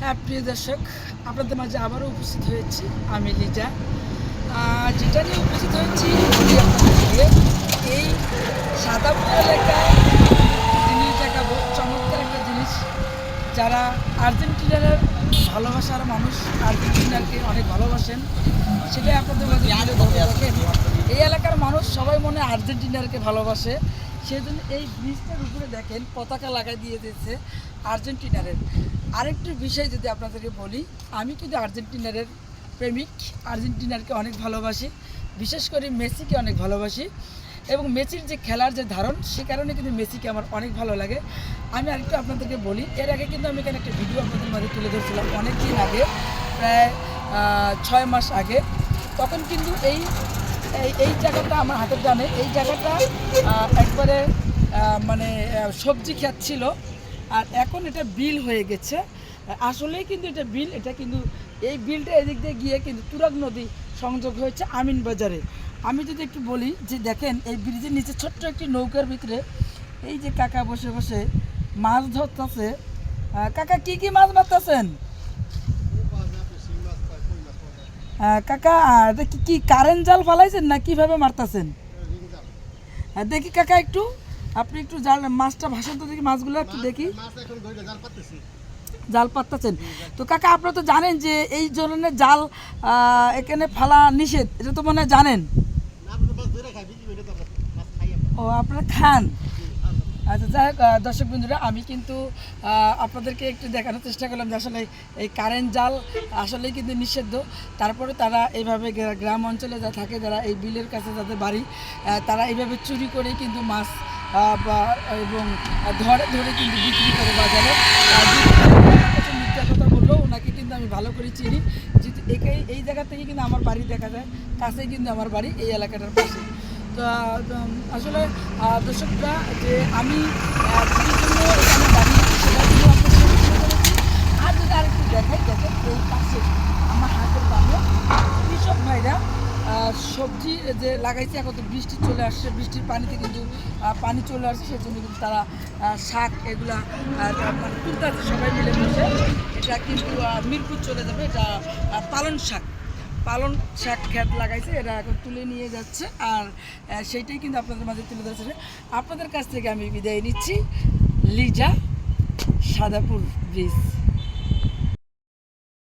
হ্যাঁ, প্রিয় দর্শক, আপনাদের মাঝে আবারও উপস্থিত হয়েছি আমি লিজা। যেটা নিয়ে উপস্থিত হয়েছি বলি আপনাদেরকে, এই সাদাপুর এলাকায় জিনিস দেখাবো, চমৎকার একটা জিনিস। যারা আর্জেন্টিনার ভালোবাসার মানুষ, আর্জেন্টিনাকে অনেক ভালোবাসেন, সেটাই আপনাদের মাঝে দেখেন। এই এলাকার মানুষ সবাই মনে আর্জেন্টিনাকে ভালোবাসে, সেই জন্য এই ব্রিজটার উপরে দেখেন পতাকা লাগাই দিয়ে দিয়েছে আর্জেন্টিনারের। আরেকটি বিষয় যদি আপনাদেরকে বলি, আমি কিন্তু আর্জেন্টিনারের প্রেমিক, আর্জেন্টিনারকে অনেক ভালোবাসি, বিশেষ করে মেসিকে অনেক ভালোবাসি, এবং মেসির যে খেলার যে ধারণ, সে কারণে কিন্তু মেসিকে আমার অনেক ভালো লাগে। আমি আরেকটু আপনাদেরকে বলি, এর আগে কিন্তু আমি এখানে একটা ভিডিও আপনাদের মাঝে তুলে ধরছিলাম অনেক দিন আগে, প্রায় 6 মাস আগে। তখন কিন্তু এই জায়গাটা আমার হাতের ডানে, এই জায়গাটা একবারে মানে সবজি ক্ষেত ছিল, আর এখন এটা বিল হয়ে গেছে। আসলেই কিন্তু এটা বিল, এটা কিন্তু এই বিলটা এদিক দিয়ে গিয়ে কিন্তু তুরাগ নদী সংযোগ হয়েছে আমিন বাজারে। আমি যদি একটু বলি যে দেখেন, এই ব্রিজের নিচে ছোট্ট একটি নৌকার ভিতরে এই যে কাকা বসে বসে মাছ ধরতেছে। কাকা কি কি মাছ মারতেছেন? কাকা দেখি কি কারেন্ট জাল ফালাইছেন না কিভাবে মারতেছেন? দেখি কাকা একটু, আপনি একটু জাল মাছটা ভাসান তো দেখি, মাছগুলো একটু দেখি। জাল পাততেছেন তো কাকা, আপনারা তো জানেন যে এই ধরনের জাল এখানে ফালা নিষেধ, এটা তো মনে হয় জানেন। ও, আপনারা খান? আচ্ছা, যাই হোক দর্শক বন্ধুরা, আমি কিন্তু আপনাদেরকে একটু দেখানোর চেষ্টা করলাম যে আসলে এই কারেন্ট জাল আসলেই কিন্তু নিষিদ্ধ। তারপরে তারা এইভাবে গ্রাম অঞ্চলে যা থাকে, যারা এই বিলের কাছে যাদের বাড়ি, তারা এইভাবে চুরি করে কিন্তু মাছ এবং ধরে ধরে কিন্তু বিক্রি করে বাজারে। মিথ্যা কথা বললেও ওনাকে কিন্তু আমি ভালো করে চিনি, যেহেতু এই জায়গা থেকে কিন্তু আমার বাড়ি দেখা যায়, কাছেই কিন্তু আমার বাড়ি এই এলাকাটার পাশে। তো আসলে দর্শকরা, যে আমি জন্য এখানে দাঁড়িয়েছি সেটা কিন্তু আর যদি আরেকটু দেখাই, দেখেন এই পাশে আমার হাতের বামে কৃষক ভাইরা সবজি যে লাগাইছে, এখন তো বৃষ্টি চলে আসছে, বৃষ্টির পানিতে কিন্তু পানি চলে আসছে, সেজন্য কিন্তু তারা শাক এগুলা মানে তুলতে আছে সবাই মিলে বসে। এটা কিন্তু মিরপুর চলে যাবে, এটা পালন শাক ক্ষেত লাগাইছে, এটা এখন তুলে নিয়ে যাচ্ছে, আর সেইটাই কিন্তু আপনাদের মাঝে তুলে ধরছে। আপনাদের কাছ থেকে আমি বিদায় নিচ্ছি, লিজা, সাদাপুর ব্রিজ।